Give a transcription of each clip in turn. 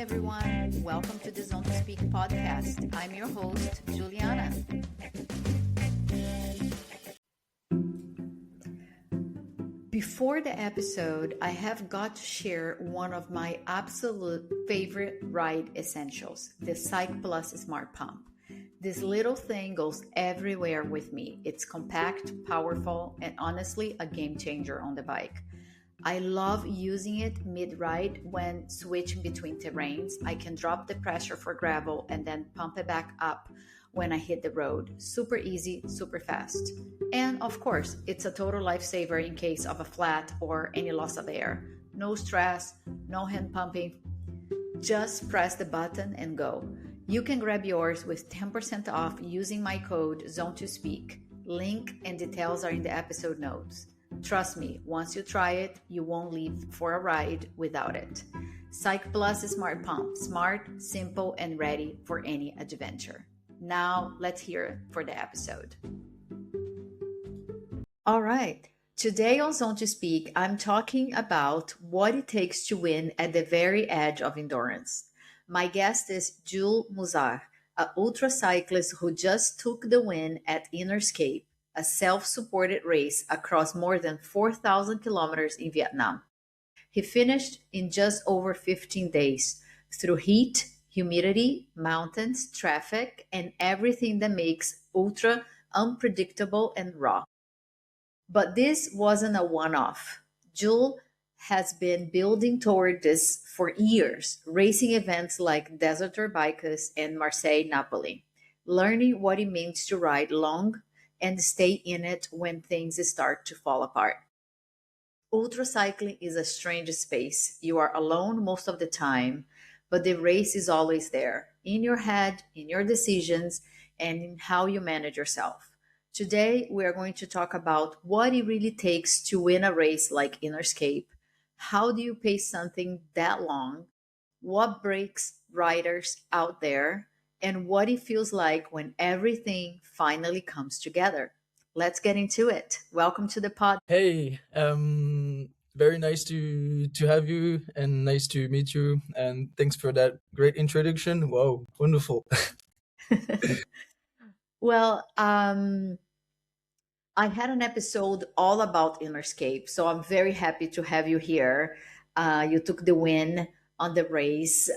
everyone. Welcome to the Zone to Speak podcast. I'm your host, Juliana. Before the episode, I have got to share one of my absolute favorite ride essentials, the Cyc Plus Smart Pump. This little thing goes everywhere with me. It's compact, powerful, and honestly a game changer on the bike. I love using it mid-ride when switching between terrains. I can drop the pressure for gravel and then pump it back up when I hit the road. Super easy, super fast. And of course, it's a total lifesaver in case of a flat or any loss of air. No stress, no hand pumping. Just press the button and go. You can grab yours with 10% off using my code ZONE2SPEAK. Link and details are in the episode notes. Trust me, once you try it, you won't leave for a ride without it. Cyc Plus Smart Pump. Smart, simple, and ready for any adventure. Now, let's hear it for the episode. All right. Today on Zone to Speak, I'm talking about what it takes to win at the very edge of endurance. My guest is Jules Muzard, an ultra cyclist who just took the win at InnerScape, a self-supported race across more than 4,000 kilometers in Vietnam. He finished in just over 15 days through heat, humidity, mountains, traffic, and everything that makes ultra unpredictable and raw. But this wasn't a one-off. Jules has been building toward this for years, racing events like Desertus and Marseille Napoli, learning what it means to ride long and stay in it when things start to fall apart. Ultra cycling is a strange space. You are alone most of the time, but the race is always there, in your head, in your decisions, and in how you manage yourself. Today, we are going to talk about what it really takes to win a race like InnerScape. How do you pace something that long? What breaks riders out there? And what it feels like when everything finally comes together. Let's get into it. Welcome to the pod. Hey, very nice to have you and nice to meet you. And thanks for that great introduction. Wow, wonderful. Well, I had an episode all about InnerScape, so I'm very happy to have you here. You took the win on the race.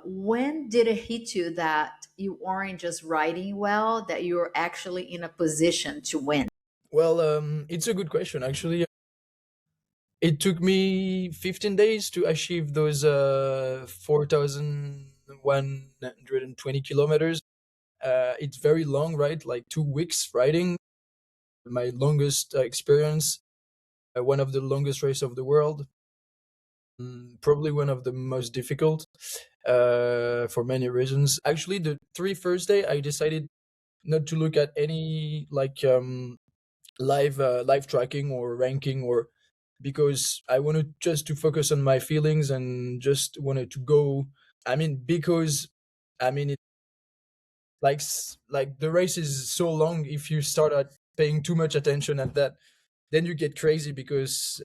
When did it hit you that you weren't just riding well, that you were actually in a position to win? Well, it's a good question. Actually, it took me 15 days to achieve those 4,120 kilometers. It's very long, right? Like 2 weeks riding. My longest experience, one of the longest races of the world. Probably one of the most difficult for many reasons. Actually, the first day I decided not to look at any live tracking or ranking, or because I wanted just to focus on my feelings and just wanted to go. Because it like the race is so long. If you start at paying too much attention at that, then you get crazy, because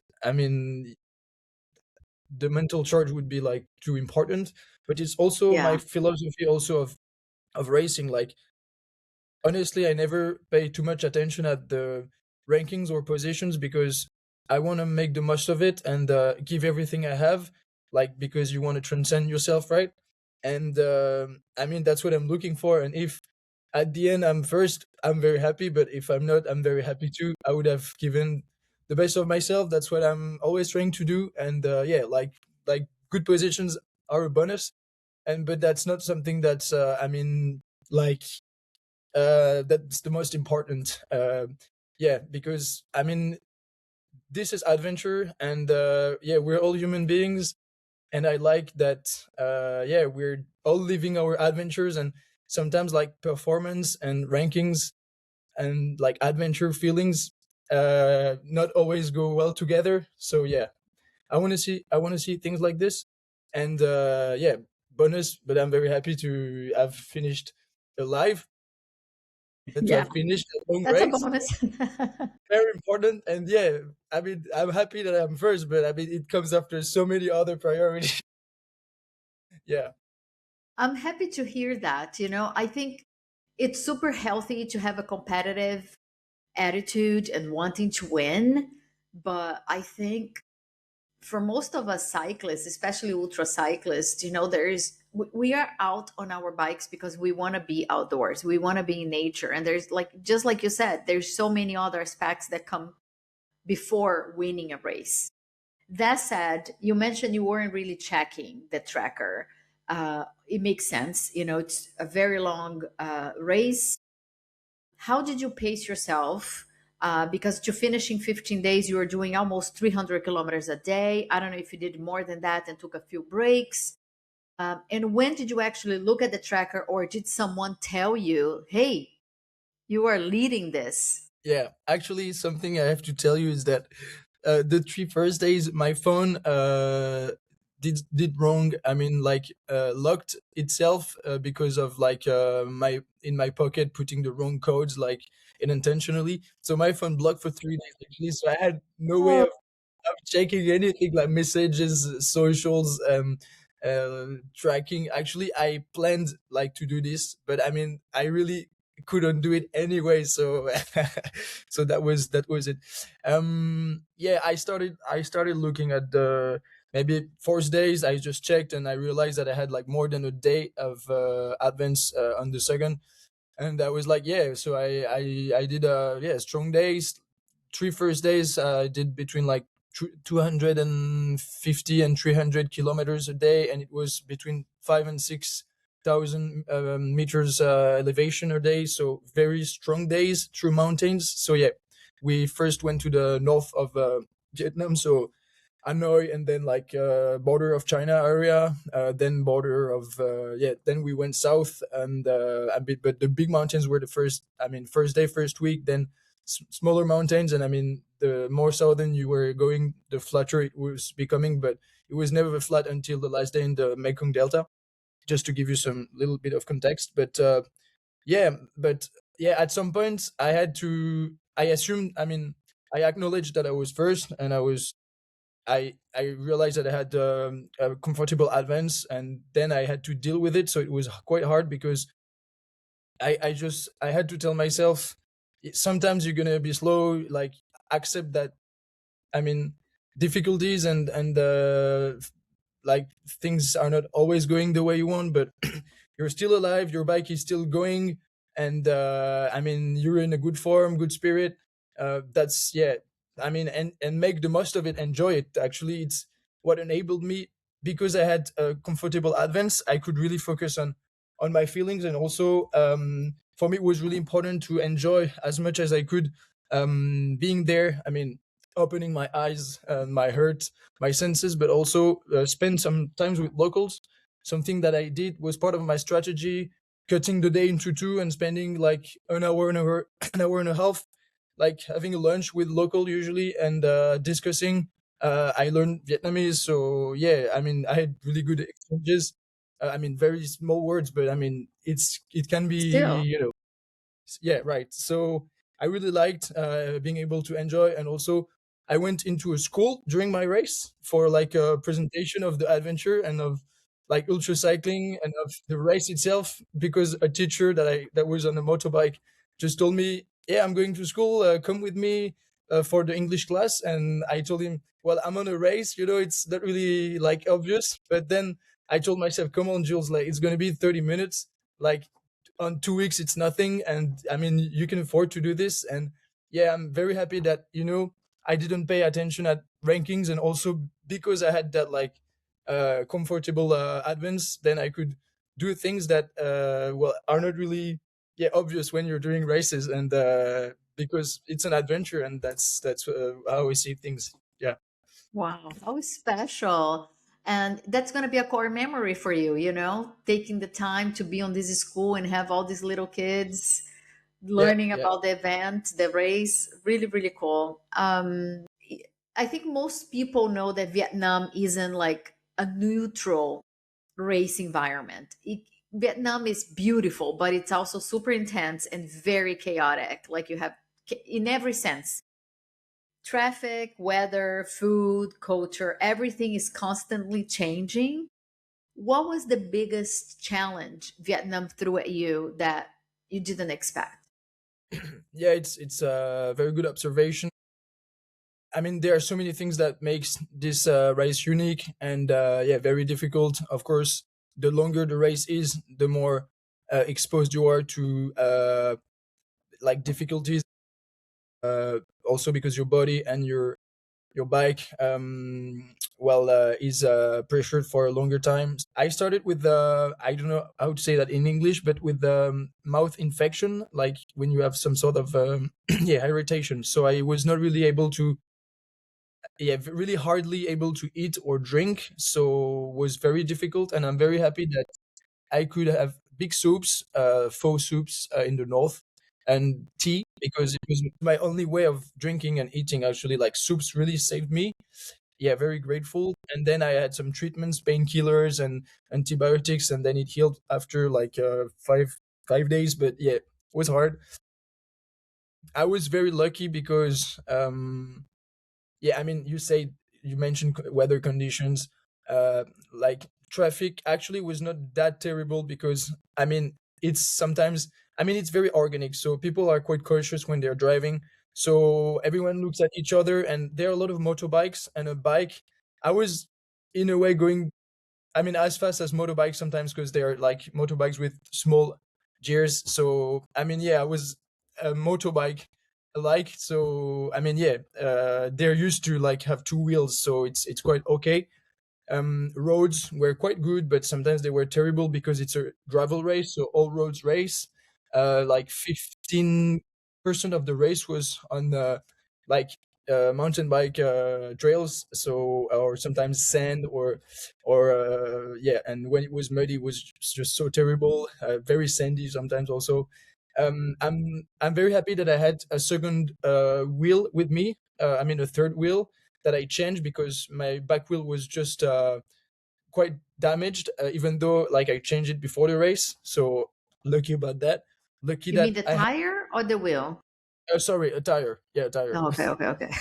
the mental charge would be like too important. But it's also my Yeah. philosophy also of racing. Like, honestly, I never pay too much attention at the rankings or positions, because I want to make the most of it and give everything I have, like, because you want to transcend yourself, right? And that's what I'm looking for. And if at the end I'm first, I'm very happy, but if I'm not, I'm very happy too. I would have given the best of myself. That's what I'm always trying to do. And like good positions are a bonus, and but that's not something that's like that's the most important. Because this is adventure, and we're all human beings, and I like that. We're all living our adventures, and sometimes like performance and rankings and like adventure feelings not always go well together. So yeah, I want to see things like this. And bonus, but I'm very happy to have finished alive, to Yeah, have finished a long that's a race. bonus. Very important. And I'm happy that I'm first, but it comes after so many other priorities. Yeah, I'm happy to hear that. I think it's super healthy to have a competitive attitude and wanting to win. But I think for most of us cyclists, especially ultra cyclists, we are out on our bikes because we want to be outdoors. We want to be in nature. And there's like, just like you said, there's so many other aspects that come before winning a race. That said, you mentioned you weren't really checking the tracker. It makes sense. It's a very long race. How did you pace yourself? Because to finish in 15 days, you were doing almost 300 kilometers a day. I don't know if you did more than that and took a few breaks. And when did you actually look at the tracker, or did someone tell you, hey, you are leading this? yeah. Actually, something I have to tell you is that the three first days, my phone did wrong. I mean, like locked itself because of like my in my pocket putting the wrong codes, like unintentionally. So my phone blocked for 3 days actually. So I had no way Oh, of checking anything like messages, socials, tracking. Actually, I planned like to do this, but I mean, I really couldn't do it anyway. So, so that was it. Yeah, I started looking at the maybe 4 days. I just checked and I realized that I had like more than a day of advance on the second, and I was like, yeah. So I did yeah, strong days. Three first days I did between like 250 and 300 kilometers a day, and it was between 5 and 6 thousand meters elevation a day. So very strong days through mountains. So yeah, we first went to the north of Vietnam, so Hanoi, and then like border of China area, then border of yeah. Then we went south, and a bit, but the big mountains were the first. I mean, first day, first week, then smaller mountains, and I mean, the more southern you were going, the flatter it was becoming. But it was never flat until the last day in the Mekong Delta. Just to give you some little bit of context, but yeah, but yeah, at some point I had to. I assumed. I mean, I acknowledged that I was first, and I realized that I had a comfortable advance, and then I had to deal with it. So it was quite hard because I had to tell myself sometimes you're gonna be slow. Like, accept that. I mean, difficulties and like things are not always going the way you want, but you're still alive. Your bike is still going, and I mean, you're in a good form, good spirit. That's yeah. I mean, and make the most of it. Enjoy it. Actually, it's what enabled me, because I had a comfortable advance. I could really focus on my feelings, and also for me, it was really important to enjoy as much as I could being there. I mean, opening my eyes, my heart, my senses, but also spend some times with locals. Something that I did was part of my strategy, cutting the day into two and spending like an hour and a half, like having a lunch with local usually, and discussing. I learned Vietnamese, so yeah. I mean, I had really good exchanges. I mean, very small words, but I mean, it can be, still. yeah, right. So I really liked being able to enjoy, and also I went into a school during my race for like a presentation of the adventure and of like ultra cycling and of the race itself, because a teacher that was on a motorbike just told me, yeah, I'm going to school, come with me for the English class. And I told him, well, I'm on a race, it's not really like obvious. But then I told myself, come on, Jules, like it's going to be 30 minutes, like on 2 weeks it's nothing, and I mean, you can afford to do this. And yeah, I'm very happy that I didn't pay attention at rankings, and also because I had that like comfortable advance, then I could do things that well, are not really, yeah, obvious when you're doing races, and because it's an adventure, and that's how I see things. Yeah, Wow, how special. And that's going to be a core memory for you, taking the time to be on this school and have all these little kids yeah, learning yeah, about the event, the race. Really, really cool. I think most people know that Vietnam isn't like a neutral race environment. Vietnam is beautiful, but it's also super intense and very chaotic. Like you have, in every sense, traffic, weather, food, culture, everything is constantly changing. What was the biggest challenge Vietnam threw at you that you didn't expect? Yeah, it's a very good observation. I mean, there are so many things that makes this race unique and yeah, very difficult. Of course, the longer the race is, the more exposed you are to like difficulties. Also, because your body and your bike is pressured for a longer time. I started with the, I don't know how to say that in English, but with the mouth infection, like when you have some sort of yeah, irritation. So I was not really able to, yeah, really hardly able to eat or drink, so was very difficult. And I'm very happy that I could have big soups, faux soups in the north, and tea, because it was my only way of drinking and eating. Actually, like soups really saved me. Yeah, very grateful. And then I had some treatments, painkillers and antibiotics, and then it healed after like 5 days. But yeah, it was hard. I was very lucky because yeah, I mean, you mentioned weather conditions. Like traffic actually was not that terrible because I mean it's sometimes, I mean, it's very organic, so people are quite cautious when they're driving. So everyone looks at each other, and there are a lot of motorbikes and a bike. I was in a way going, I mean, as fast as motorbikes sometimes because they are like motorbikes with small gears. So I mean, yeah, I was a motorbike alike. So I mean, yeah, they're used to like have two wheels, so it's quite okay. Roads were quite good, but sometimes they were terrible because it's a gravel race, so all roads race. Like 15% of the race was on like mountain bike trails, so or sometimes sand or yeah. And when it was muddy, it was just so terrible. Very sandy sometimes also. I'm very happy that I had a second wheel with me. I mean, a third wheel that I changed because my back wheel was just quite damaged, even though like I changed it before the race. So lucky about that. Lucky You mean that the I had, tire or the wheel? sorry, a tire. Yeah, a tire. Oh, okay, okay, okay.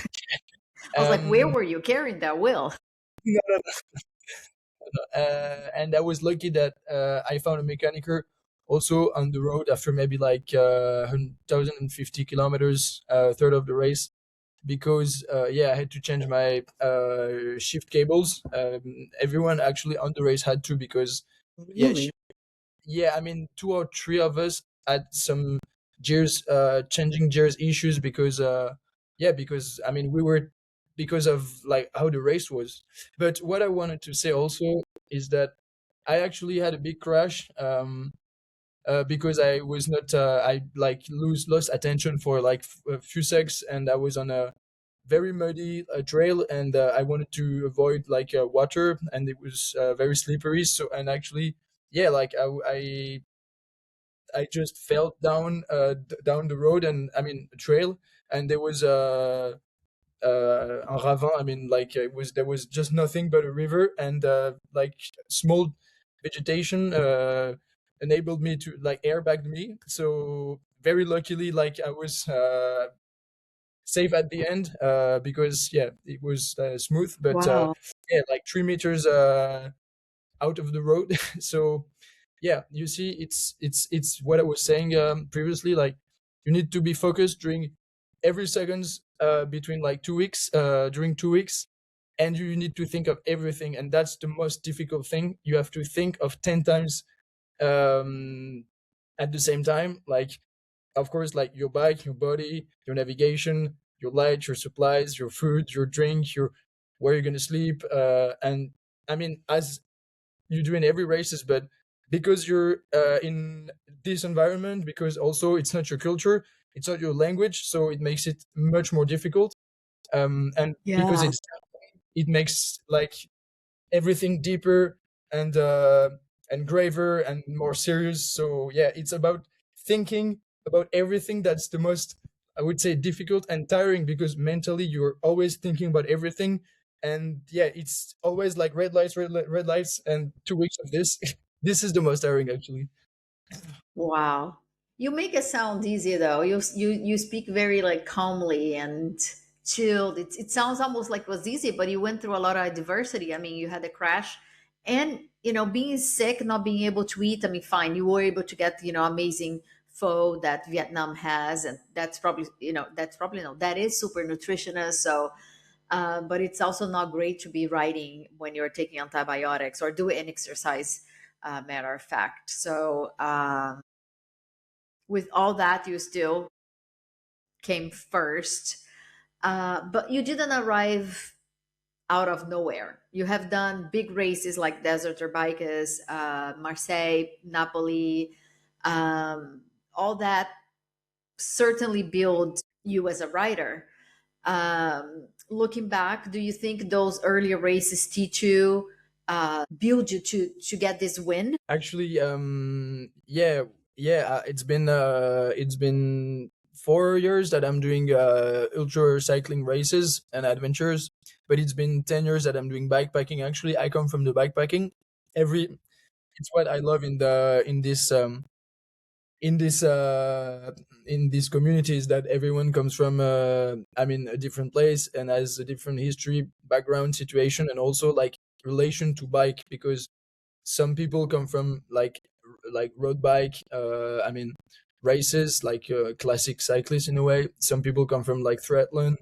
I was like, where um, were you carrying that wheel? and I was lucky that I found a mechanicer also on the road after maybe like 1,050 kilometers, third of the race, because yeah, I had to change my shift cables. Everyone actually on the race had to, because yeah, Really? yeah, I mean, two or three of us had some gears, changing gears issues because yeah, because I mean we were, because of like how the race was. But what I wanted to say also is that I actually had a big crash, because I was not, I like lost attention for like a few seconds, and I was on a very muddy trail, and I wanted to avoid like water, and it was very slippery. So, and actually, yeah, like I just fell down down the road, and I mean trail, and there was un ravin. I mean, like it was, there was just nothing but a river, and like small vegetation enabled me to like airbag me. So very luckily, like I was safe at the end, because yeah, it was smooth, but Wow. yeah, like 3 meters out of the road. So yeah, you see, it's what I was saying previously. Like you need to be focused during every seconds between like 2 weeks, during 2 weeks, and you need to think of everything, and that's the most difficult thing. You have to think of 10 times um, at the same time. Like of course, like your bike, your body, your navigation, your light, your supplies, your food, your drink, your where you're gonna sleep, and I mean, as you do in every races, but because you're in this environment, because also it's not your culture, it's not your language, so it makes it much more difficult. And because Yeah. it makes like everything deeper and graver and more serious. So yeah, it's about thinking about everything. That's the most, I would say, difficult and tiring, because mentally you're always thinking about everything. And yeah, it's always like red lights, red lights, and 2 weeks of this. This is the most tiring actually. Wow. You make it sound easy though. You speak very like calmly and chilled. It sounds almost like it was easy, but you went through a lot of adversity. I mean, you had a crash And being sick, not being able to eat, I mean, fine, you were able to get amazing pho that Vietnam has, and that's probably no, that is super nutritious. So but it's also not great to be riding when you're taking antibiotics or do an exercise, matter of fact. So with all that, you still came first, but you didn't arrive out of nowhere. You have done big races like Desert or Bikes, Marseille, Napoli, all that certainly build you as a rider. Looking back, do you think those earlier races teach you, build you to get this win? Actually, yeah, yeah. It's been 4 years that I'm doing ultra cycling races and adventures, but it's been 10 years that I'm doing bikepacking. Actually, I come from the bikepacking. Every It's what I love in this in these communities, that everyone comes from a different place and has a different history, background, situation, and also like relation to bike, because some people come from like road bike races, like classic cyclists in a way. Some people come from like triathlon,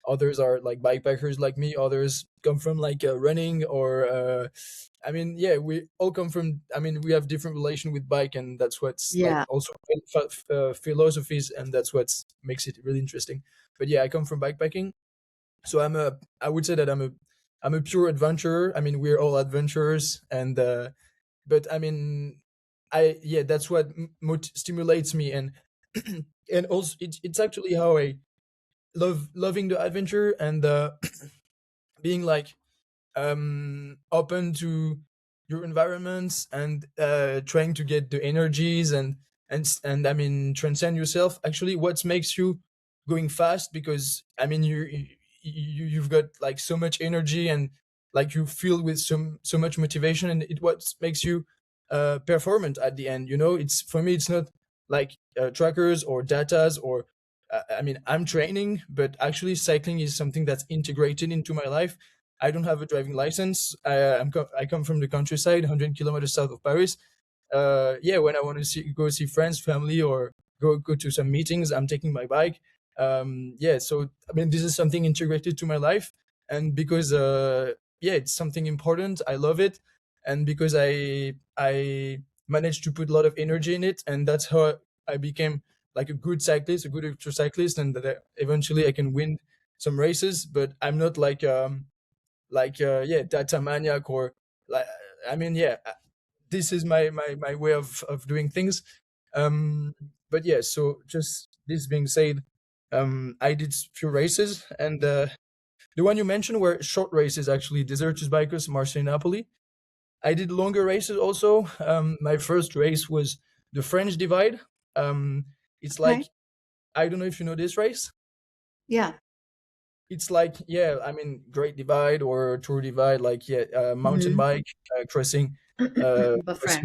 others are like bikepackers like me, others come from like running or yeah, we all come from, we have different relation with bike, and that's what's like Yeah. also philosophies, and that's what makes it really interesting. But yeah, I come from bikepacking, so I would say that I'm a pure adventurer. I mean, we're all adventurers, and but yeah, that's what stimulates me, and and also it's actually how I loving the adventure, and being like open to your environments, and trying to get the energies, and transcend yourself. Actually, what makes you going fast, because you've got like so much energy, and like you feel with so much motivation, and it what makes you performant at the end. It's for me, it's not like trackers or datas, or I'm training, but actually cycling is something that's integrated into my life. I don't have a driving license. I come from the countryside, 100 kilometers south of Paris. Yeah, when I want to go see friends, family, or go to some meetings, I'm taking my bike. Yeah, so this is something integrated to my life, and because yeah, it's something important. I love it, and because I managed to put a lot of energy in it, and that's how I became like a good cyclist, a good ultra cyclist, and that eventually I can win some races. But I'm not yeah, data maniac, or like, yeah, this is my way of doing things. um but yeah, so just this being said, I did few races, and the one you mentioned were short races, actually. Desertus, Marseille, Napoli. I did longer races also. My first race was the French Divide. It's like, Okay. I don't know if you know this race. Yeah. It's like, yeah, Great Divide or Tour Divide, like, yeah, mountain Hmm. bike, But crossing France.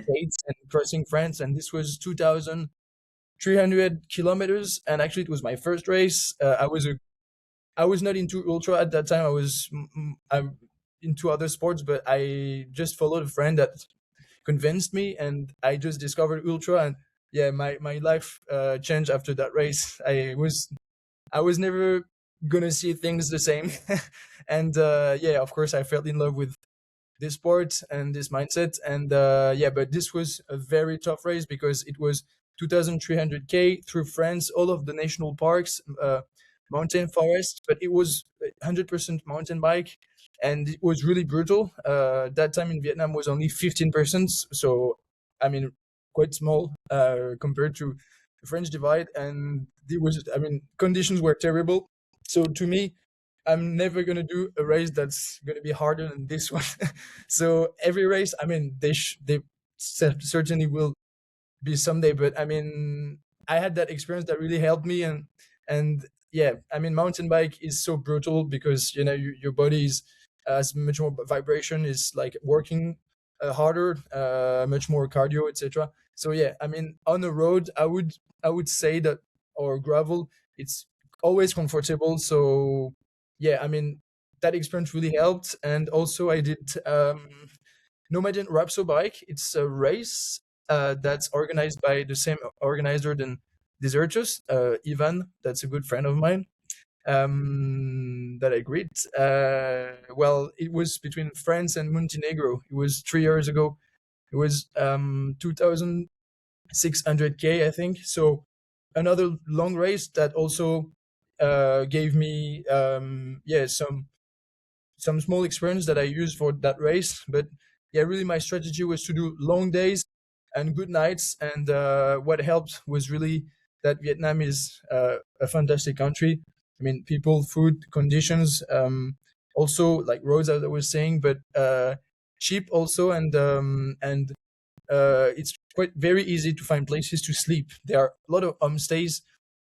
states and crossing France, and this was 2,300 kilometers. And actually, it was my first race. I was not into ultra at that time. I'm into other sports, but I just followed a friend that convinced me, and I just discovered ultra, and yeah, my life changed after that race. I was never gonna see things the same, and yeah, of course, I fell in love with this sport and this mindset. And yeah, but this was a very tough race, because it was 2,300 through France, all of the national parks, mountain forests, but it was 100% mountain bike, and it was really brutal. That time in Vietnam was only 15%, so I mean quite small compared to the French Divide, and it was, conditions were terrible. So to me, I'm never gonna do a race that's gonna be harder than this one. So every race, they certainly will be someday, but I had that experience that really helped me, and yeah, mountain bike is so brutal, because your body is has much more vibration, is like working harder, much more cardio, etc. So yeah, on the road, I would say that, or gravel, it's always comfortable. So yeah, that experience really helped. And also I did Nomaden Rapso Bike. It's a race that's organized by the same organizer than Desertus, Ivan. That's a good friend of mine that I greet. Well, it was between France and Montenegro. It was 3 years ago. It was 2,600K, I think. So another long race that also gave me yeah, some small experience that I used for that race. But yeah, really my strategy was to do long days and good nights. And what helped was really that Vietnam is a fantastic country. I mean, people, food, conditions, also like roads, as I was saying, but cheap also, and it's quite very easy to find places to sleep. There are a lot of homestays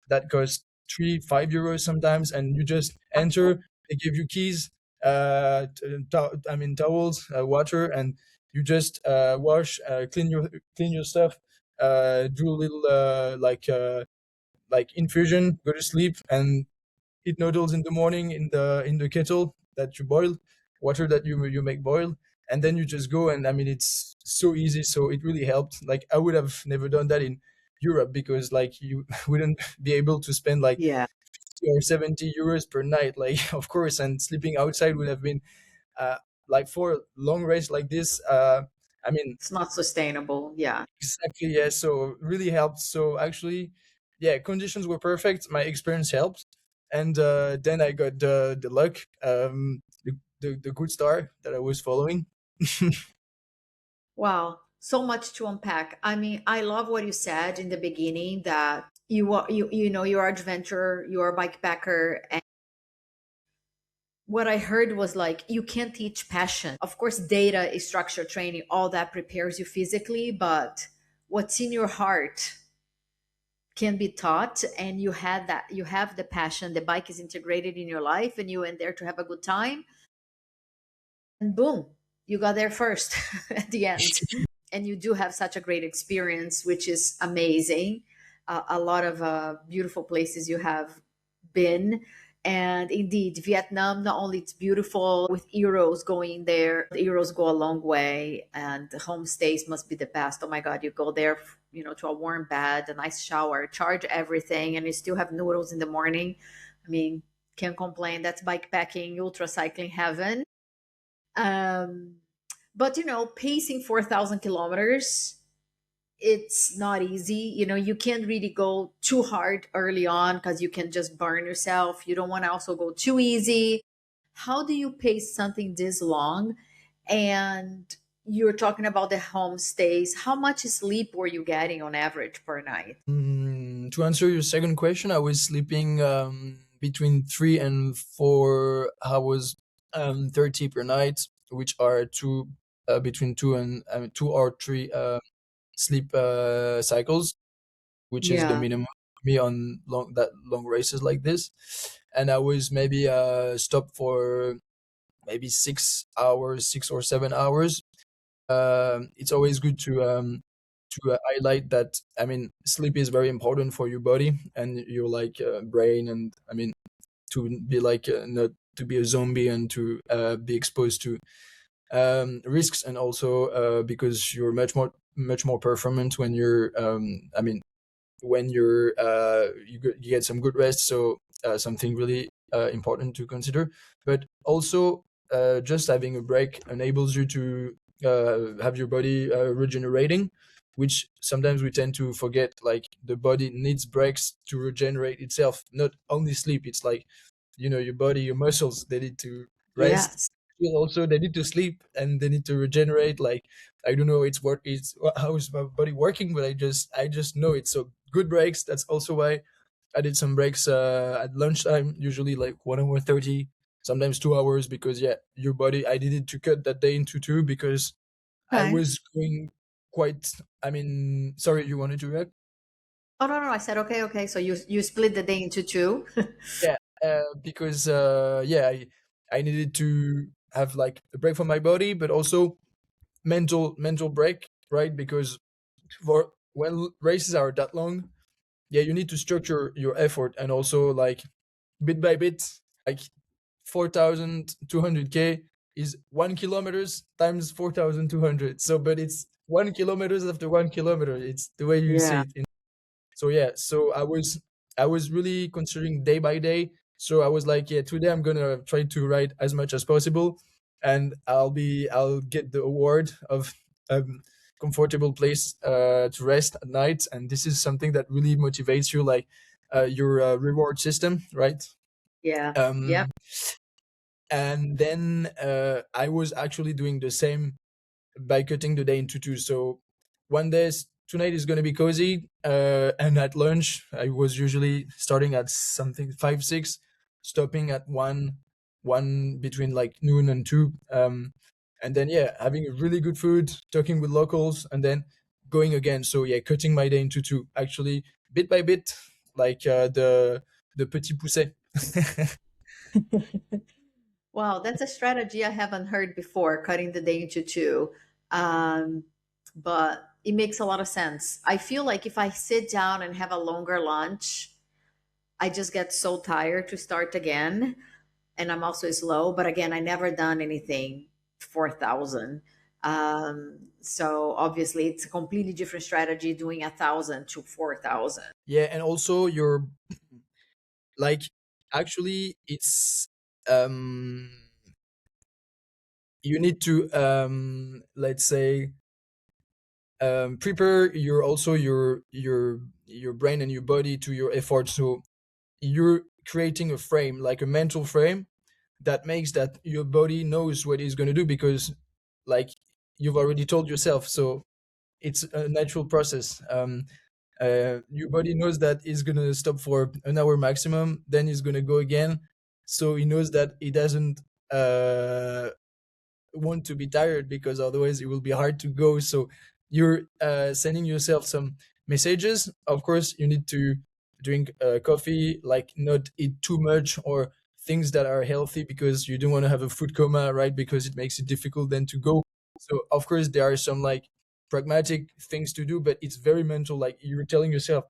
that cost 3 5 euros sometimes, and you just enter, they give you keys, I mean towels, water, and you just wash, clean your stuff, do a little like infusion, go to sleep, and eat noodles in the morning in the kettle that you boil, water that you make boil, and then you just go. And I mean, it's so easy, so it really helped. Like I would have never done that in Europe, because like you wouldn't be able to spend like Yeah, 50 or 70 euros per night, like of course, and sleeping outside would have been uh like for a long race like this, I mean, it's not sustainable. Yeah. exactly, yeah. So really helped. So actually, yeah, conditions were perfect. My experience helped, and then I got the luck, the good star that I was following. Wow, so much to unpack. I mean, I love what you said in the beginning that you are adventurer, you are a bikepacker, and what I heard was like you can't teach passion. Of course, data is structure training, all that prepares you physically, but what's in your heart can be taught, and you have the passion, the bike is integrated in your life, and you went there to have a good time, and boom, you got there first at the end. And you do have such a great experience, which is amazing. A lot of beautiful places you have been. And indeed, Vietnam, not only it's beautiful with Euros going there, the Euros go a long way, and the homestays must be the best. Oh my God, you go there, to a warm bed, a nice shower, charge everything, and you still have noodles in the morning. I mean, can't complain. That's bikepacking, ultra cycling heaven. Um, but pacing 4,000 kilometers, it's not easy. You can't really go too hard early on because you can just burn yourself. You don't want to also go too easy. How do you pace something this long? And you're talking about the homestays. How much sleep were you getting on average per night? To answer your second question, I was sleeping between 3 and 4 hours, 30 per night, which are between 2 or 3 sleep cycles, which is the Yeah. minimum for me on long races like this. And I was maybe stopped for maybe 6 hours, 6 or 7 hours. It's always good to highlight that. I mean, sleep is very important for your body and your like brain, and I mean, to be like not to be a zombie and to be exposed to risks, and also because you're much more performant when you're I mean, when you get some good rest. So something really important to consider. But also just having a break enables you to have your body regenerating, which sometimes we tend to forget. Like the body needs breaks to regenerate itself, not only sleep. It's like, your body, your muscles, they need to rest. Yes. Also they need to sleep and they need to regenerate. Like I don't know, it's how is my body working, but I just know it. So good breaks. That's also why I did some breaks at lunchtime, usually like 1 hour 30, sometimes 2 hours, because yeah, your body, I needed to cut that day into two because I Okay. was going quite, I mean, sorry, you wanted to react? Oh, no, no. I said, okay, okay. So you split the day into two. Yeah, because yeah, I needed to have like a break from my body, but also mental break, right? Because for when races are that long, yeah, you need to structure your effort, and also like bit by bit, like 4,200 k is 1 kilometers times 4,200. So, but it's 1 kilometers after 1 kilometer. It's the way you see Yeah. it. So yeah, so I was really considering day by day. So I was like, yeah, today I'm gonna try to write as much as possible, and I'll get the award of um, comfortable place to rest at night. And this is something that really motivates you, like your reward system, right? Yeah. Yep. Um, and then I was actually doing the same by cutting the day into two. So one day tonight is going to be cozy, and at lunch I was usually starting at something 5 6, stopping at one between like noon and two, and then yeah, having really good food, talking with locals, and then going again. So yeah, cutting my day into two, actually, bit by bit, like the petit pousset. Wow, that's a strategy I haven't heard before, cutting the day into two. Um, but it makes a lot of sense. I feel like if I sit down and have a longer lunch, I just get so tired to start again. And I'm also slow. But again, I never done anything 4,000. So obviously, it's a completely different strategy doing 1,000 to 4,000. Yeah, and also you're like, actually it's um you need to let's say prepare your brain and your body to your effort. So you're creating a frame, like a mental frame, that makes that your body knows what it's going to do, because like you've already told yourself. So it's a natural process. Your body knows that it's gonna stop for an hour maximum, then it's gonna go again. So he knows that he doesn't uh, want to be tired, because otherwise it will be hard to go. So you're sending yourself some messages. Of course, you need to drink coffee, like not eat too much, or things that are healthy, because you don't want to have a food coma, right? Because it makes it difficult then to go. So of course there are some like pragmatic things to do, but it's very mental. Like you're telling yourself,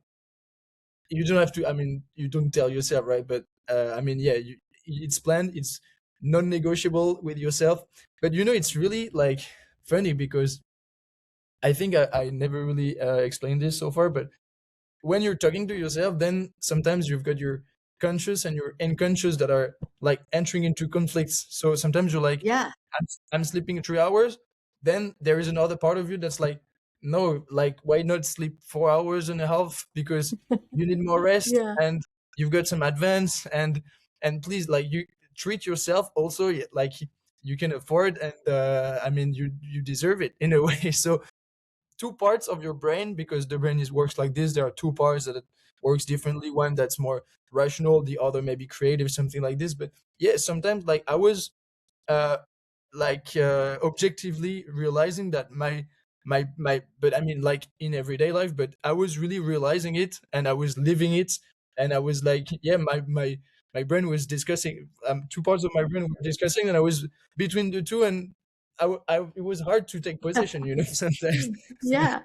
you don't have to, I mean, you don't tell yourself, right? But I mean, yeah, it's planned, it's non-negotiable with yourself. But it's really like funny, because I think I never really explained this so far, but when you're talking to yourself, then sometimes you've got your conscious and your unconscious that are like entering into conflicts. So sometimes you're like, Yeah. I'm sleeping 3 hours. Then there is another part of you that's like, no, like why not sleep 4 hours and a half, because you need more rest, Yeah. and you've got some advance, and please, like, you treat yourself also, like you can afford, and I mean, you deserve it in a way. So two parts of your brain, because the brain is works like this. There are two parts that it works differently. One that's more rational, the other maybe creative, something like this. But yeah, sometimes like I was uh objectively realizing that my but I mean, like in everyday life, but I was really realizing it, and I was living it. And I was like, yeah, my brain was discussing, two parts of my brain were discussing, and I was between the two. And it was hard to take position, sometimes. Yeah.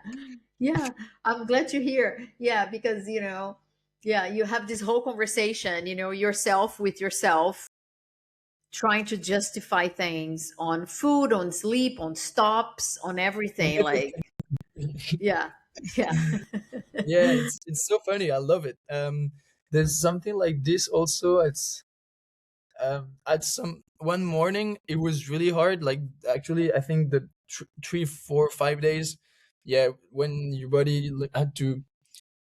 Yeah. I'm glad to hear. Yeah, because, yeah, you have this whole conversation, yourself with yourself, trying to justify things on food, on sleep, on stops, on everything. Like, yeah. Yeah. Yeah, it's so funny. I love it. There's something like this also. It's at some one morning it was really hard. Like, actually, I think the 3 4 5 days. Yeah, when your body had to,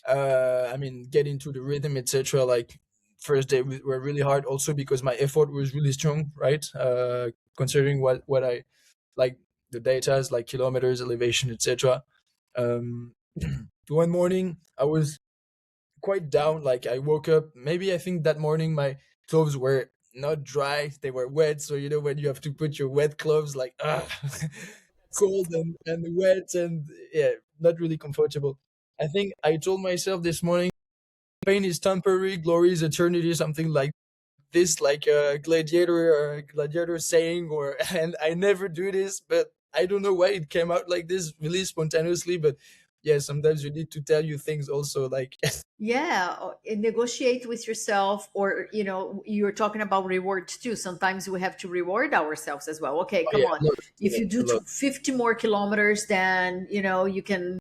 I mean, get into the rhythm, etc. Like, first day were really hard, also because my effort was really strong, right? Considering what I like, the data is like kilometers, elevation, etc. Um, one morning I was quite down. Like, I woke up. Maybe I think that morning my clothes were not dry; they were wet. So when you have to put your wet clothes, like, cold and wet, and yeah, not really comfortable. I think I told myself this morning, pain is temporary, glory is eternity, something like this, like a gladiator saying. Or and I never do this, but I don't know why it came out like this really spontaneously. But yeah, sometimes you need to tell you things also, like Yeah, and negotiate with yourself, or you're talking about rewards too. Sometimes we have to reward ourselves as well. Okay, oh come yeah, on. a lot, If yeah, you do a lot. 50 more kilometers, then you can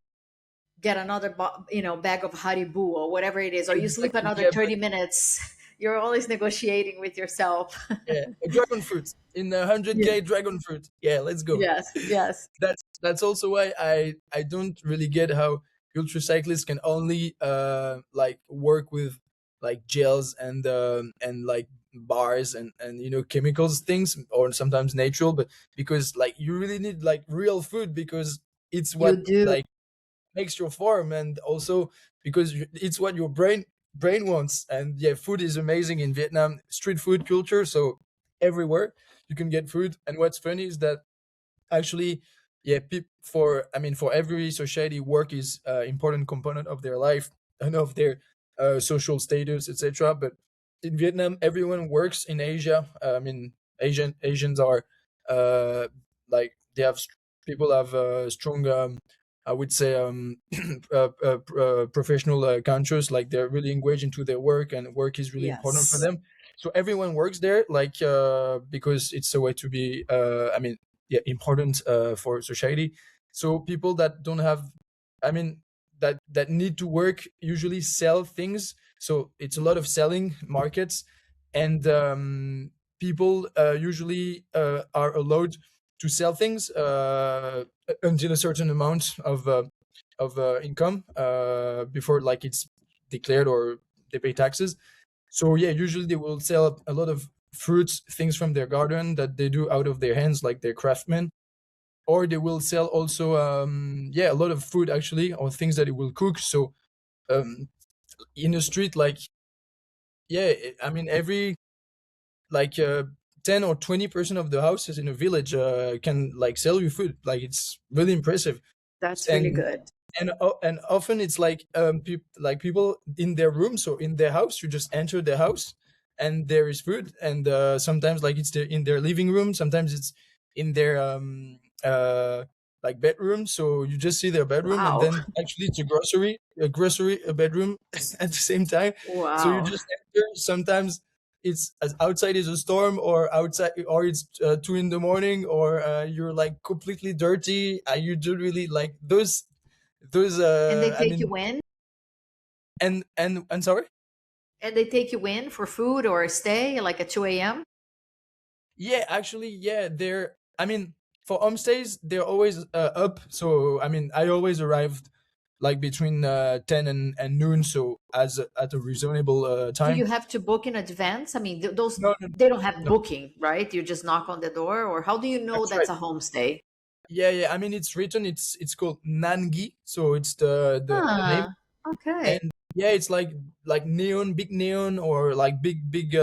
get another bag of Haribo or whatever it is, or you sleep Exactly, another yeah, but 30 minutes. You're always negotiating with yourself. yeah, a dragon fruit in a Yeah. 100K dragon fruit. Yeah, let's go. Yes, yes. That's also why I don't really get how ultra cyclists can only like work with like gels and like bars and chemicals things, or sometimes natural, but because like you really need like real food, because it's You what do. like makes your form, and also because it's what your brain wants. And yeah, food is amazing in Vietnam, street food culture, so everywhere you can get food. And what's funny is that actually, yeah, for I mean, for every society, work is important component of their life and of their social status, etc. But in Vietnam, everyone works. In Asia, I mean, Asians are like they have people have strong I would say professional cultures, like they're really engaged into their work, and work is really important for Yes. them. So everyone works there, like because it's a way to be I mean, yeah, important for society. So people that don't have, I mean, that need to work usually sell things. So it's a lot of selling markets, and people usually are allowed to sell things until a certain amount of income before like it's declared or they pay taxes. So yeah, usually they will sell a lot of fruits, things from their garden that they do out of their hands, like they're craftsmen. Or they will sell also, yeah, a lot of food actually, or things that it will cook. So in the street, like yeah, I mean every like 10 or 20% of the houses in a village can like sell you food. Like it's really impressive. That's really and good. and often it's like like people in their rooms or in their house. You just enter the house and there is food, and sometimes like it's in their living room, sometimes it's in their like bedroom. So you just see their bedroom, and Wow. then actually it's a bedroom at the same time. So you Wow. just enter. Sometimes it's as outside is a storm, or outside, or it's 2 in the morning, or you're like completely dirty. You do really like those And they I take mean, you in? and sorry. And they take you in for food or stay like at 2 a.m.? Yeah, actually, yeah, they're, I mean, for homestays they're always up. So I mean, I always arrived like between 10 and noon, so as at a reasonable Do time. you have to book in advance? I mean, those, No, no, they don't have no, booking, right? You just knock on the door, or how do you know that's that's right. a homestay? Yeah, yeah, I mean, it's written, it's called Nangi, so it's the name. Huh. Okay. And yeah, it's like neon, big neon, or like big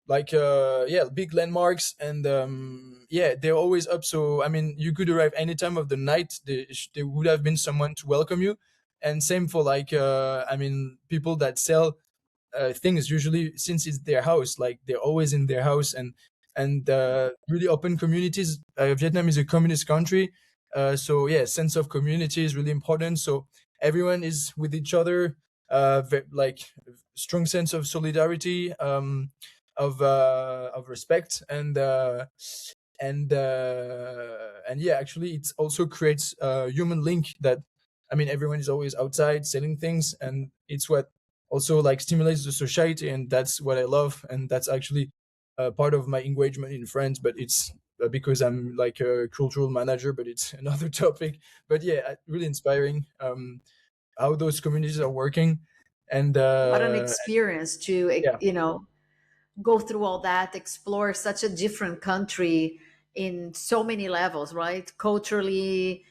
like yeah, big landmarks. And yeah, they're always up. So I mean, you could arrive any time of the night. There would have been someone to welcome you. And same for like I mean, people that sell things, usually since it's their house, like they're always in their house. And really open communities. Vietnam is a communist country, so yeah, sense of community is really important. So everyone is with each other, like strong sense of solidarity, of respect. And yeah, actually it also creates a human link that, I mean, everyone is always outside selling things, and it's what also like stimulates the society. And that's what I love, and that's actually part of my engagement in France. But it's because I'm like a cultural manager, but it's another topic. But yeah, really inspiring how those communities are working. And What an experience to, yeah, go through all that, explore such a different country in so many levels, right? Culturally,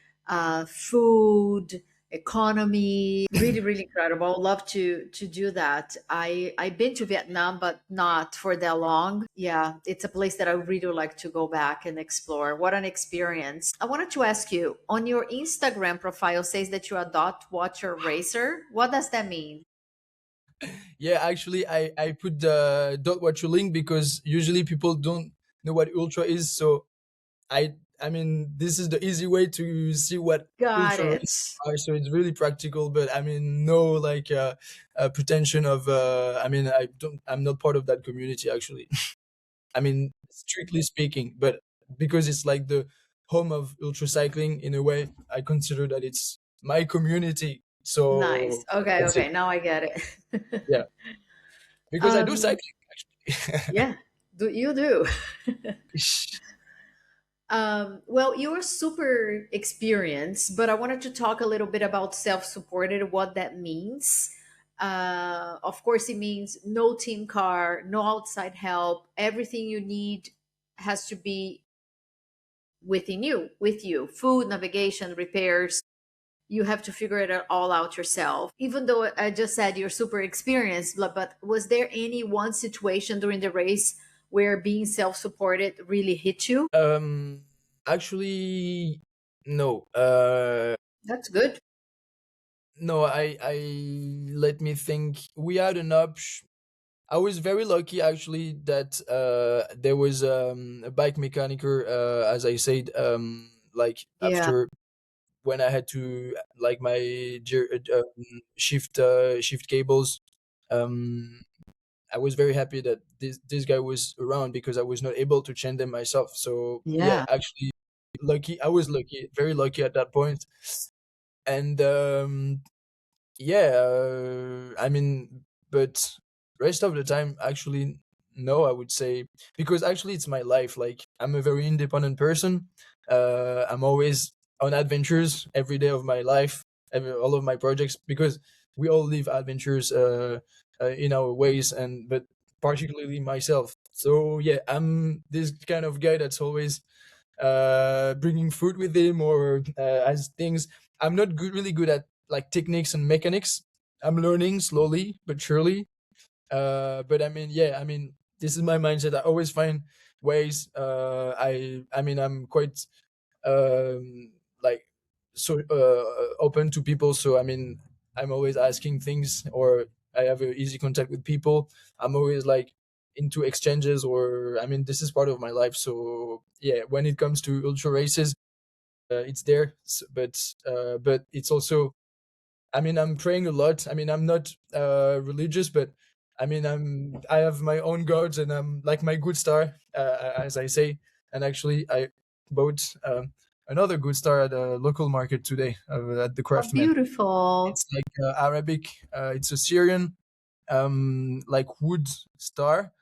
food, economy. Really, really incredible. Love to do that. I've been to Vietnam, but not for that long. Yeah, it's a place that I really like to go back and explore. What an experience. I wanted to ask you, on your Instagram profile says that you're a dot watcher racer. What does that mean? yeah, actually I put the dot watcher link because usually people don't know what ultra is. So I mean, this is the easy way to see what Got ultra it. races are. So it's really practical. But I mean, no like pretension of. I mean, I'm not part of that community actually. I mean, strictly speaking, but because it's like the home of ultra cycling in a way, I consider that it's my community. Nice. So Okay, that's it. okay. Now I get it. Yeah, because I do um, cycling actually. yeah, you do. Well, you're super experienced, but I wanted to talk a little bit about self supported, what that means. Of course, it means no team car, no outside help. Everything you need has to be within you, with you. Food, navigation, repairs. You have to figure it all out yourself. Even though I just said you're super experienced, but was there any one situation during the race where being self supported really hit you? Actually, no. That's good. No, I let me think. We had an option. I was very lucky actually that there was a bike mechanicer, as I said, like Yeah. after when I had to like my shift cables. Um, I was very happy that this guy was around because I was not able to change them myself. So yeah, Yeah. actually, lucky. I was lucky, very lucky at that point. And yeah, I mean, but rest of the time, actually, no, I would say because actually it's my life. Like I'm a very independent person. I'm always on adventures every day of my life, all of my projects because we all live adventures in our ways, and but particularly myself. So yeah, I'm this kind of guy that's always bringing food with him or as things. I'm not really good at like techniques and mechanics. I'm learning slowly but surely. But I mean, yeah, I mean, this is my mindset. I always find ways. I mean, I'm quite like so open to people. So I mean, I'm always asking things, or I have a easy contact with people. I'm always like into exchanges, or I mean, this is part of my life. So yeah, when it comes to ultra races, it's there. But it's also, I mean, I'm praying a lot. I mean, I'm not religious, but I mean, I have my own gods, and I'm like my good star, as I say. And actually, I bought another good star at a local market today at the Oh, Craftsman. beautiful. It's like Arabic. It's a Syrian like wood star,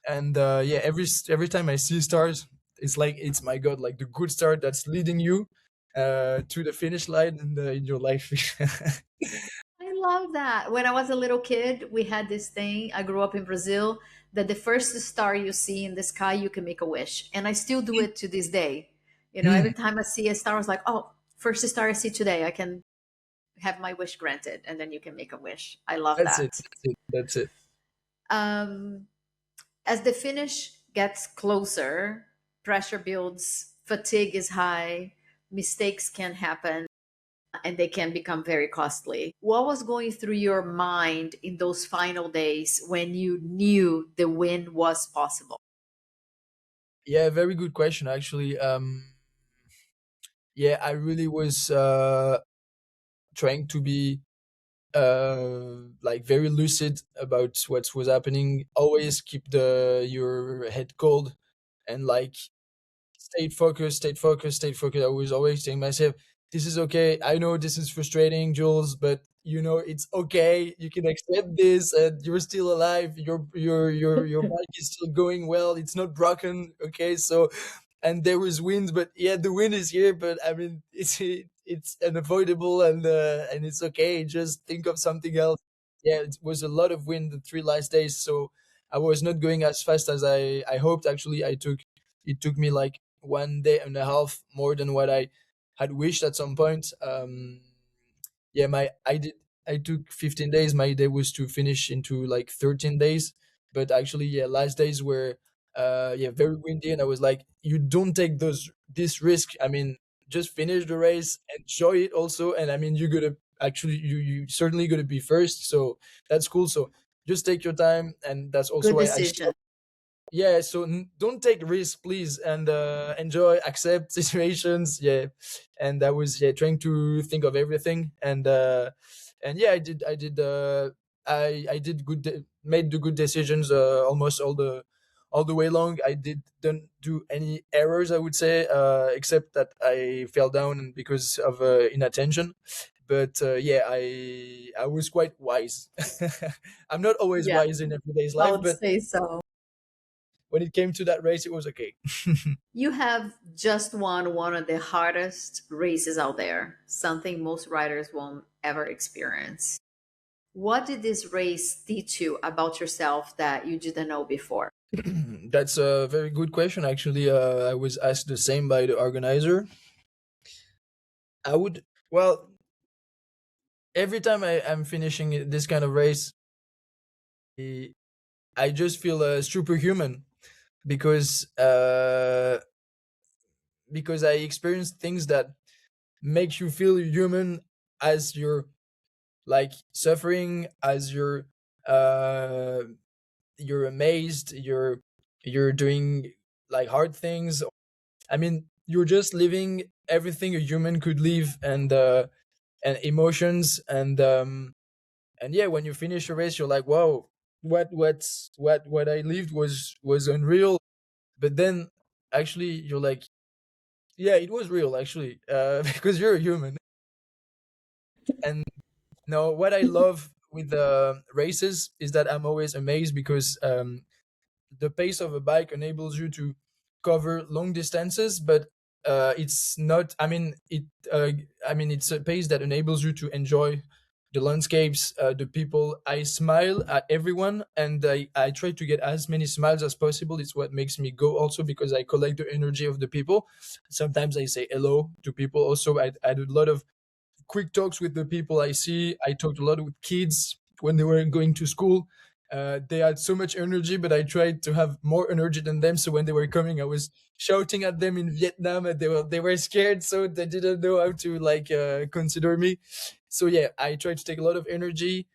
and yeah, every time I see stars, it's like it's my god, like the good star that's leading you to the finish line in your life. I love that. When I was a little kid, we had this thing. I grew up in Brazil that the first star you see in the sky, you can make a wish. And I still do it to this day. You know, every Mm, time I see a star, I was like, oh, first star I see today, I can have my wish granted. And then you can make a wish. I love that's it. that. That's it. That's it. Um, as the finish gets closer, pressure builds, fatigue is high, mistakes can happen, and they can become very costly. What was going through your mind in those final days when you knew the win was possible? Yeah, very good question actually. Yeah, I really was trying to be like very lucid about what was happening. Always keep the your head cold and like stayed focused. I was always saying myself, this is okay. I know this is frustrating, Jules, but you know it's okay. You can accept this, and you're still alive. Your bike is still going well. It's not broken. Okay, so and there was wind, but yeah, the wind is here. But I mean, it's unavoidable, and it's okay. Just think of something else. Yeah, it was a lot of wind the 3 last days, so I was not going as fast as I hoped. Actually, it took me like 1 day and a half more than what I had wished at some point. Yeah, I took 15 days. My day was to finish into like 13 days, but actually, yeah, last days were yeah, very windy, and I was like, you don't take this risk. I mean, just finish the race, enjoy it also, and I mean, you're gonna actually you certainly gonna be first, so that's cool. So just take your time, and that's also Good why I decision. stopped. yeah, so don't take risks, please, and enjoy, accept situations. Yeah, and I was, yeah, trying to think of everything, and yeah, I did made the good decisions almost all the way long. I don't do any errors, I would say, except that I fell down because of inattention. But yeah, I was quite wise. I'm not always Yeah, wise in everyday's I life, would but say so. when it came to that race, it was okay. You have just won one of the hardest races out there, something most riders won't ever experience. What did this race teach you about yourself that you didn't know before? That's a very good question. Actually, I was asked the same by the organizer. I would, well, every time I'm finishing this kind of race, I, I just feel superhuman because I experience things that make you feel human as you're like suffering, as uh, you're amazed, you're doing like hard things. I mean, you're just living everything a human could live, and emotions, and yeah, when you finish a race, you're like, wow, what I lived was unreal. But then, actually, you're like, yeah, it was real, actually, because you're a human. And no, what I love with the races is that I'm always amazed because the pace of a bike enables you to cover long distances, but it's not, I mean, it's a pace that enables you to enjoy the landscapes, the people. I smile at everyone, and I try to get as many smiles as possible. It's what makes me go, also because I collect the energy of the people. Sometimes I say hello to people. Also, I do a lot of quick talks with the people I see. I talked a lot with kids when they were going to school. They had so much energy, but I tried to have more energy than them. So when they were coming, I was shouting at them in Vietnam, and they were scared, so they didn't know how to like consider me. So yeah, I tried to take a lot of energy,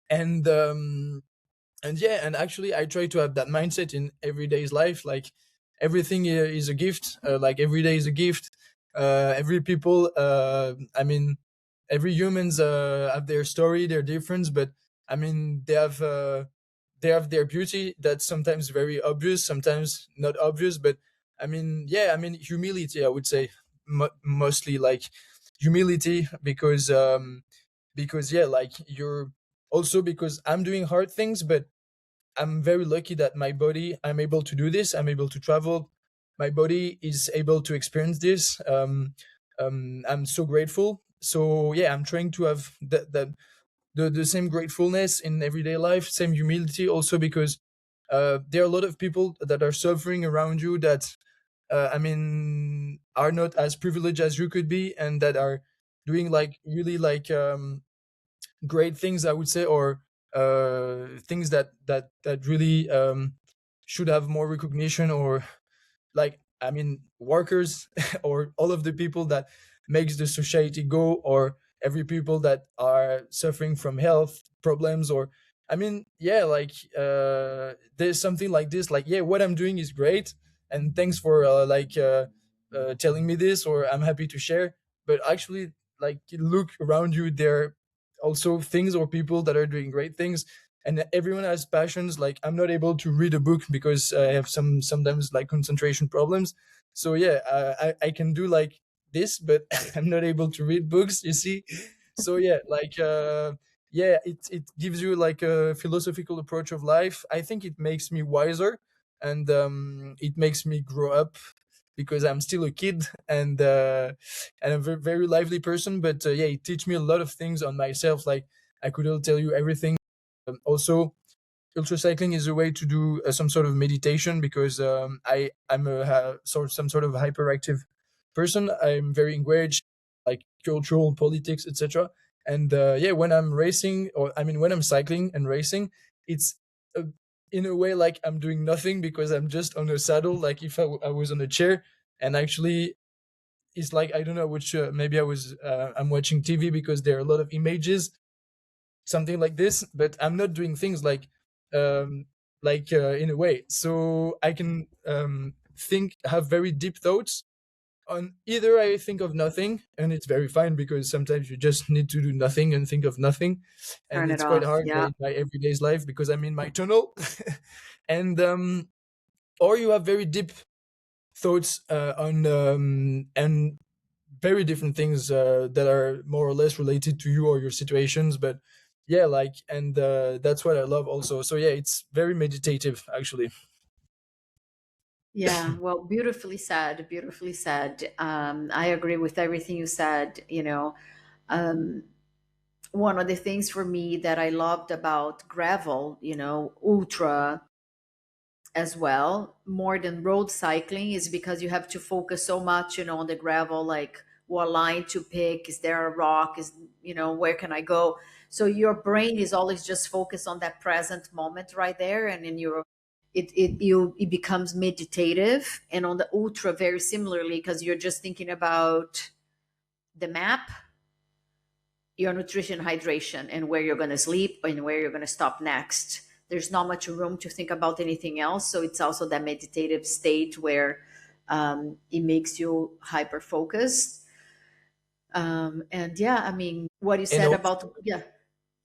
and yeah, and actually I try to have that mindset in everyday's life. Like everything is a gift. Like every day is a gift. Every people, I mean, every humans have their story, their difference, but I mean, they have their beauty that's sometimes very obvious, sometimes not obvious. But I mean, yeah, I mean, humility, I would say, mostly like humility, because yeah, like you're, also because I'm doing hard things, but I'm very lucky that my body, I'm able to do this. I'm able to travel. My body is able to experience this. I'm so grateful. So yeah, I'm trying to have the same gratefulness in everyday life, same humility, also because there are a lot of people that are suffering around you that, I mean, are not as privileged as you could be, and that are doing like really like great things, I would say, or things that really should have more recognition, or like, I mean, workers, or all of the people that makes the society go, or every people that are suffering from health problems, or I mean, yeah, like there's something like this, like, yeah, what I'm doing is great, and thanks for telling me this, or I'm happy to share. But actually, like, look around you, there are also things or people that are doing great things, and everyone has passions. Like, I'm not able to read a book because I have sometimes like concentration problems. So yeah, I can do like this, but I'm not able to read books, you see. So yeah, like yeah, it gives you like a philosophical approach of life. I think it makes me wiser, and it makes me grow up, because I'm still a kid, and a very, very lively person. But yeah, it teach me a lot of things on myself. Like, I couldn't tell you everything. Also, ultra cycling is a way to do some sort of meditation, because I'm some sort of hyperactive person. I'm very engaged, like cultural, politics, etc. And yeah, when I'm racing, or I mean, when I'm cycling and racing, it's uh, in a way like I'm doing nothing, because I'm just on a saddle, like if I was on a chair. And actually, it's like, I don't know which, maybe I'm watching TV because there are a lot of images, something like this. But I'm not doing things like, um like in a way, so I can think, have very deep thoughts on either I think of nothing, and it's very fine because sometimes you just need to do nothing and think of nothing, and Turn it it's quite off. hard Yeah. in my everyday's life because I'm in my tunnel. And or you have very deep thoughts on and very different things that are more or less related to you or your situations, but yeah, like, and that's what I love also. So yeah, it's very meditative actually. Yeah, well, beautifully said, beautifully said. I agree with everything you said. Um, one of the things for me that I loved about gravel, ultra as well, more than road cycling, is because you have to focus so much, on the gravel, like what line to pick, is there a rock, where can I go? So your brain is always just focused on that present moment right there, and then it becomes meditative. And on the ultra, very similarly, because you're just thinking about the map, your nutrition, hydration, and where you're going to sleep and where you're going to stop next. There's not much room to think about anything else. So it's also that meditative state where it makes you hyper focused. And yeah, I mean, what you And said about, yeah,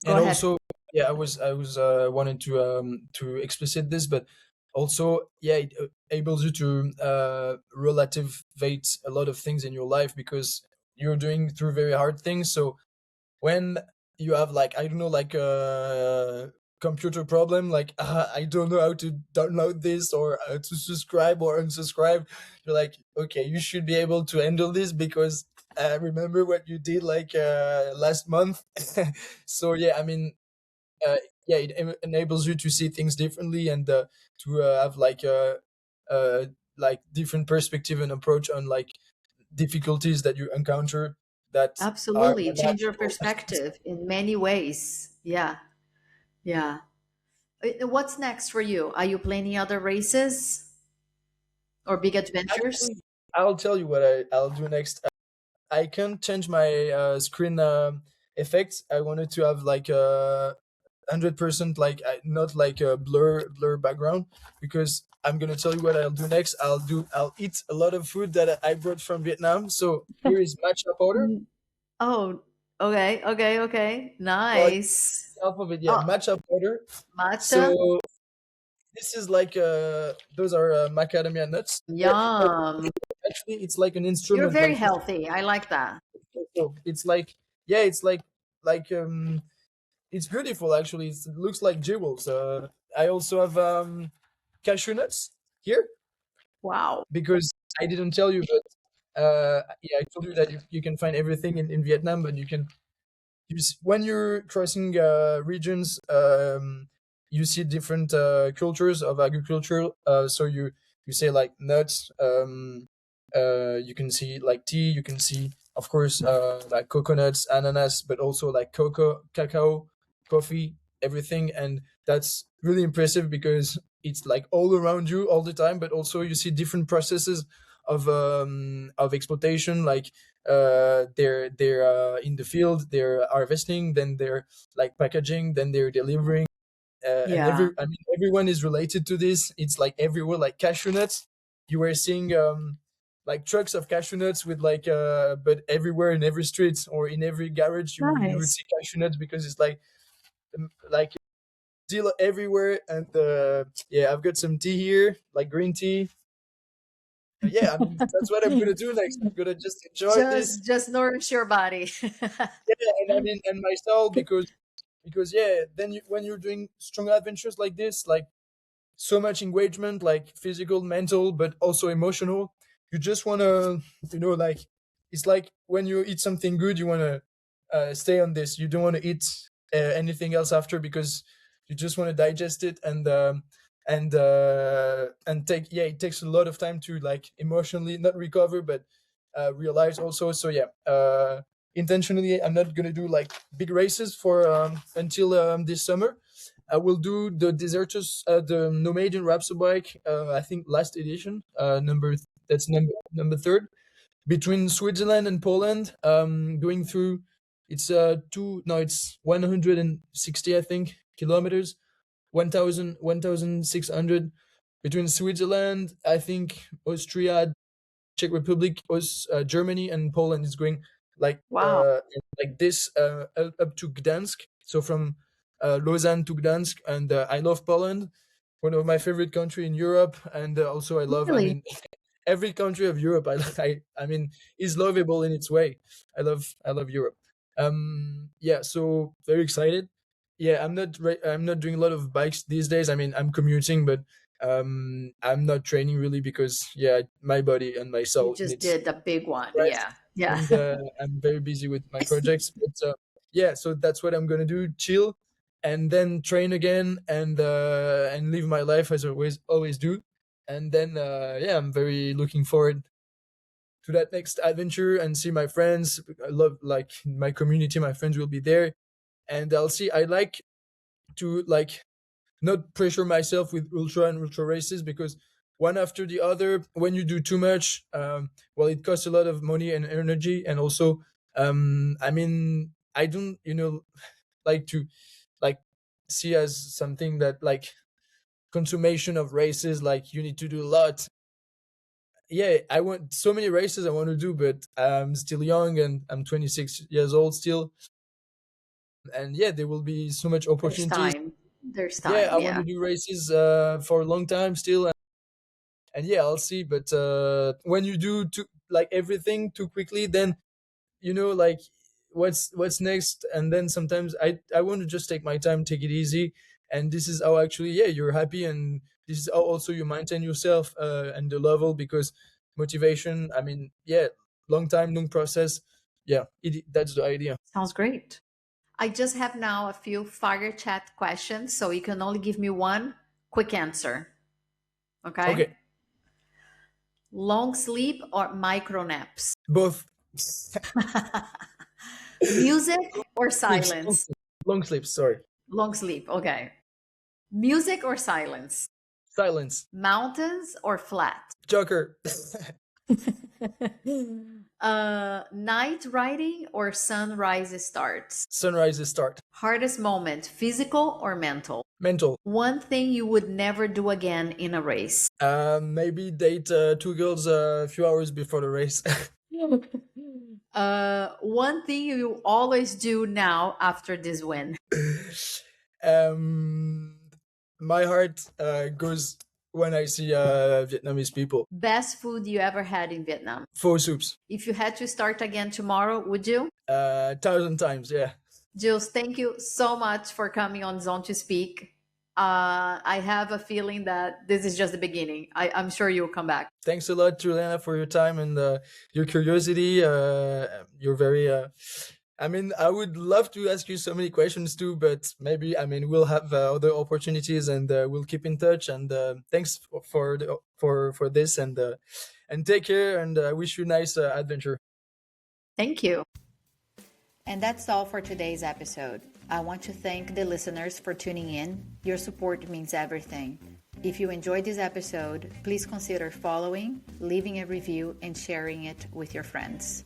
go and ahead. also, yeah, I was wanted to explicit this, but also, yeah, it enables you to relativate a lot of things in your life because you're doing through very hard things. So when you have, like, I don't know, like a computer problem, like I don't know how to download this or to subscribe or unsubscribe, you're like, okay, you should be able to handle this because I remember what you did like last month. So yeah, I mean, uh, yeah, it enables you to see things differently and to have uh, like different perspective and approach on like difficulties that you encounter that are Absolutely. Change your natural. perspective in many ways. Yeah. Yeah. What's next for you? Are you planning other races or big adventures? Actually, I'll tell you what I'll do next. I can't change my screen effects. I wanted to have like a 100% like not like a blur background because I'm gonna tell you what I'll do next. I'll eat a lot of food that I brought from Vietnam. So here is matcha powder. Mm. Oh, okay, okay, okay. Well, Nice. half of it, yeah, Oh, matcha powder. matcha? So this is like those are macadamia nuts. Yum. Actually, it's like an You're instrument. very Like healthy. I like that. so it's like, yeah, it's like it's beautiful actually. It looks like jewels. I also have cashew nuts here Wow. because I didn't tell you, but yeah, I told you that you can find everything in Vietnam, but you can when you're crossing regions, you see different cultures of agriculture. So you say like nuts. You can see like tea. You can see, of course, like coconuts, ananas, but also like cocoa, cacao, coffee, everything, and that's really impressive because it's like all around you all the time. But also you see different processes of exploitation, like they're in the field, they're harvesting, then they're like packaging, then they're delivering, and Yeah. I mean everyone is related to this. It's like everywhere, like cashew nuts. You were seeing like trucks of cashew nuts with like but everywhere in every street or in every garage you would Nice. see cashew nuts because it's like deal everywhere. And yeah, I've got some tea here, like green tea. Yeah, I mean that's what I'm gonna do next. I'm gonna just enjoy this. Just nourish your body. Yeah, and I mean, and my style, because yeah, then when you're doing strong adventures like this, like so much engagement, like physical, mental, but also emotional, you just want to, like, it's like when you eat something good, you want to stay on this. You don't want to eat anything else after because you just want to digest it. And take, yeah, it takes a lot of time to like emotionally not recover but realize also. So yeah, intentionally I'm not gonna do like big races for until this summer. I will do the Desertus, the Nomadian Rhapsody bike. I think last edition, that's number third, between Switzerland and Poland. Going through, it's it's 160, I think, kilometers. 1,600 between Switzerland, I think Austria, Czech Republic, Germany, and Poland is going like Wow. like this up to Gdansk. So from Lausanne to Gdansk, and I love Poland, one of my favorite country in Europe, and also I love. I Really? mean, every country of Europe, I mean, is lovable in its way. I love Europe. Yeah, so very excited. Yeah, I'm not doing a lot of bikes these days. I mean, I'm commuting, but I'm not training really because yeah, my body and my You soul just needs did a big one. rest, Yeah. Yeah. and I'm very busy with my projects. But yeah, so that's what I'm gonna do: chill, and then train again, and live my life as I always do. And then yeah, I'm very looking forward to that next adventure and see my friends. I love like my community, my friends will be there, and I'll see. I like to like not pressure myself with ultra and ultra races because one after the other, when you do too much, well, it costs a lot of money and energy, and also, I mean, I don't, like to like see as something that like consummation of races, like you need to do a lot. Yeah, I want so many races I want to do, but I'm still young and I'm 26 years old still, and yeah, there will be so much There's opportunities. time. There's Yeah, time. I want Yeah. to do races for a long time still, and yeah, I'll see. But when you do too, like everything too quickly, then like what's next, and then sometimes I want to just take my time, take it easy, and this is how actually yeah you're happy, and this is how also you maintain yourself and the level, because motivation, I mean, yeah, long time, long process. Yeah, that's the idea. Sounds great. I just have now a few fire chat questions, so you can only give me one quick answer. Okay? Okay, Long sleep or micro naps? both. Music or Sleeps, silence? long sleeps, sorry. Long sleep. Okay. Music or silence? Silence. Mountains or flat? Joker. Night riding or sunrise starts? Sunrises start. Hardest moment, physical or mental? Mental. One thing you would never do again in a race? Maybe date two girls a few hours before the race. One thing you always do now after this win? um, my heart goes when I see Vietnamese people. Best food you ever had in Vietnam? Pho soups. If you had to start again tomorrow, would you? 1,000 times, yeah. Jules, thank you so much for coming on Zone to Speak. I have a feeling that this is just the beginning. I'm sure you'll come back. Thanks a lot, Juliana, for your time and your curiosity. You're very. I mean, I would love to ask you so many questions too, but maybe I mean we'll have other opportunities, and we'll keep in touch. And thanks for this, and take care. And I wish you a nice adventure. Thank you. And that's all for today's episode. I want to thank the listeners for tuning in. Your support means everything. If you enjoyed this episode, please consider following, leaving a review, and sharing it with your friends.